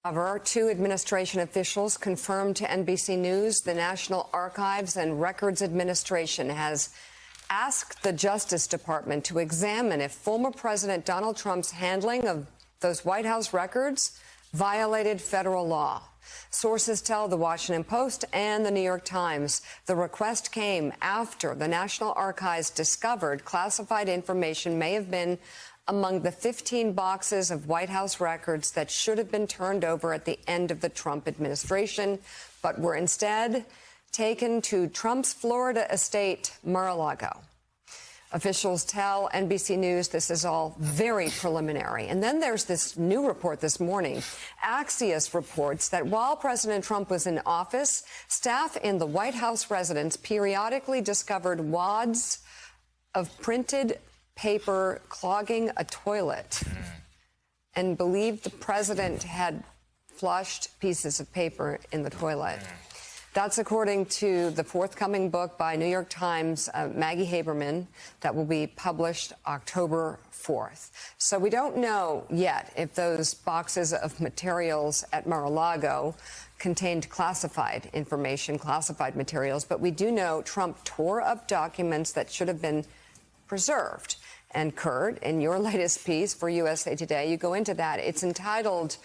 However, two administration officials confirmed to NBC News the National Archives and Records Administration has asked the Justice Department to examine if former President Donald Trump's handling of those White House records violated federal law. Sources tell the Washington Post and the New York Times the request came after the National Archives discovered classified information may have been among the 15 boxes of White House records that should have been turned over at the end of the Trump administration, but were instead taken to Trump's Florida estate, Mar-a-Lago. Officials tell NBC News this is all very preliminary. And then there's this new report this morning. Axios reports that while President Trump was in office, staff in the White House residence periodically discovered wads of printed paper clogging a toilet and believed the president had flushed pieces of paper in the toilet. That's according to the forthcoming book by New York Times, Maggie Haberman, that will be published October 4th. So we don't know yet if those boxes of materials at Mar-a-Lago contained classified information, classified materials, but we do know Trump tore up documents that should have been preserved. And Kurt, in your latest piece for USA Today, you go into that. It's entitled,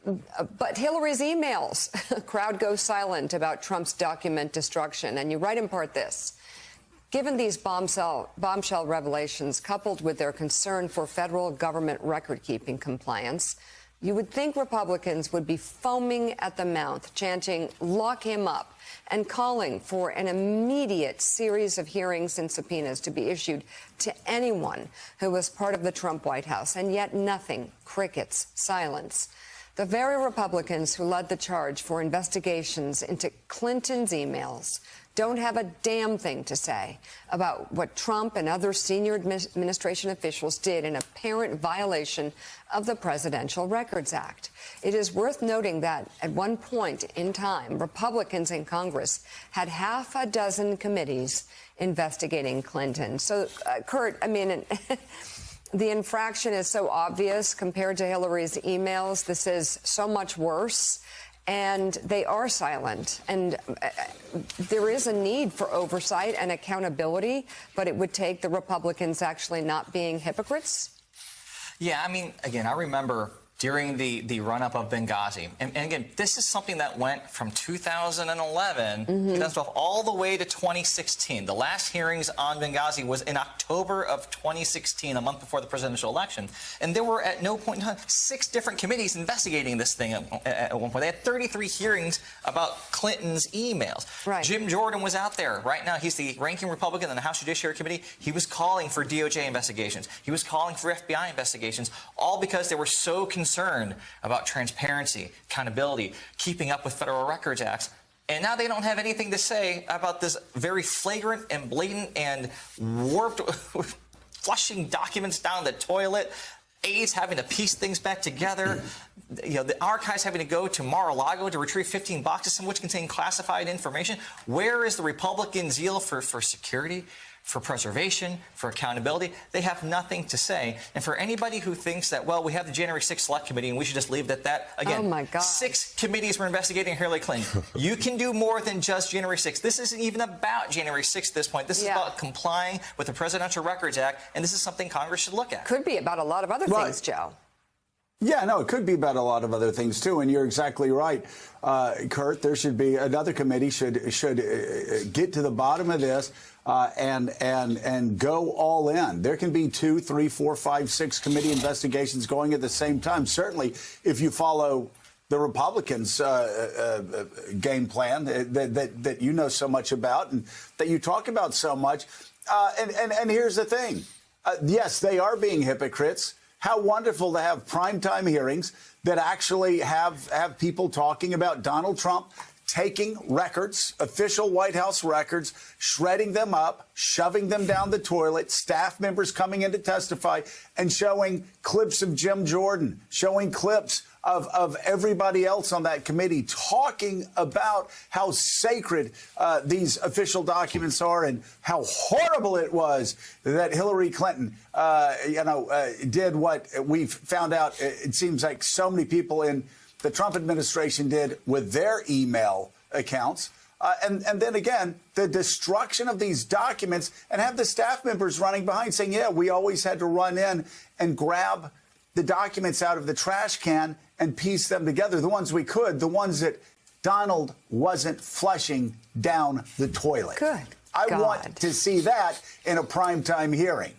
"But Hillary's Emails." Crowd goes silent about Trump's document destruction. And you write in part this: given these bombshell revelations, coupled with their concern for federal government record-keeping compliance, you would think Republicans would be foaming at the mouth, chanting, "Lock him up," and calling for an immediate series of hearings and subpoenas to be issued to anyone who was part of the Trump White House. And yet nothing, crickets, silence. The very Republicans who led the charge for investigations into Clinton's emails don't have a damn thing to say about what Trump and other senior administration officials did in apparent violation of the Presidential Records Act. It is worth noting that at one point in time, Republicans in Congress had half a dozen committees investigating Clinton. So, Kurt, I mean, the infraction is so obvious compared to Hillary's emails. This is so much worse. And they are silent. And there is a need for oversight and accountability, but it would take the Republicans actually not being hypocrites. Yeah, I mean, again, I remember during the run-up of Benghazi. And again, this is something that went from 2011, 2012, all the way to 2016. The last hearings on Benghazi was in October of 2016, a month before the presidential election. And there were at no point in time 6 different committees investigating this thing at one point. They had 33 hearings about Clinton's emails. Right. Jim Jordan was out there. Right now, he's the ranking Republican in the House Judiciary Committee. He was calling for DOJ investigations. He was calling for FBI investigations, all because they were so concerned about transparency, accountability, keeping up with federal records acts. And now they don't have anything to say about this very flagrant and blatant and warped flushing documents down the toilet, aides having to piece things back together, you know, the archives having to go to Mar-a-Lago to retrieve 15 boxes, some of which contain classified information. Where is the Republican zeal for security, for preservation, for accountability? They have nothing to say. And for anybody who thinks that, well, we have the January 6th Select Committee and we should just leave it at that, again, oh my God. 6 committees were investigating Hillary Clinton. You can do more than just January 6th. This isn't even about January 6th at this point. This is about complying with the Presidential Records Act, and this is something Congress should look at. Could be about a lot of other things, Joe. Yeah, no, it could be about a lot of other things, too. And you're exactly right, Kurt. There should be another committee should get to the bottom of this and go all in. There can be 2, 3, 4, 5, 6 committee investigations going at the same time. Certainly, if you follow the Republicans' game plan that you know so much about and that you talk about so much. And here's the thing. Yes, they are being hypocrites. How wonderful to have primetime hearings that actually have people talking about Donald Trump taking records, official White House records, shredding them up, shoving them down the toilet, staff members coming in to testify, and showing clips of Jim Jordan, showing clips of everybody else on that committee, talking about how sacred these official documents are and how horrible it was that Hillary Clinton, did what we've found out. It seems like so many people in the Trump administration did with their email accounts. And then again, the destruction of these documents, and have the staff members running behind saying, yeah, we always had to run in and grab the documents out of the trash can and piece them together, the ones we could, the ones that Donald wasn't flushing down the toilet. Good I God. want to see that in a primetime hearing.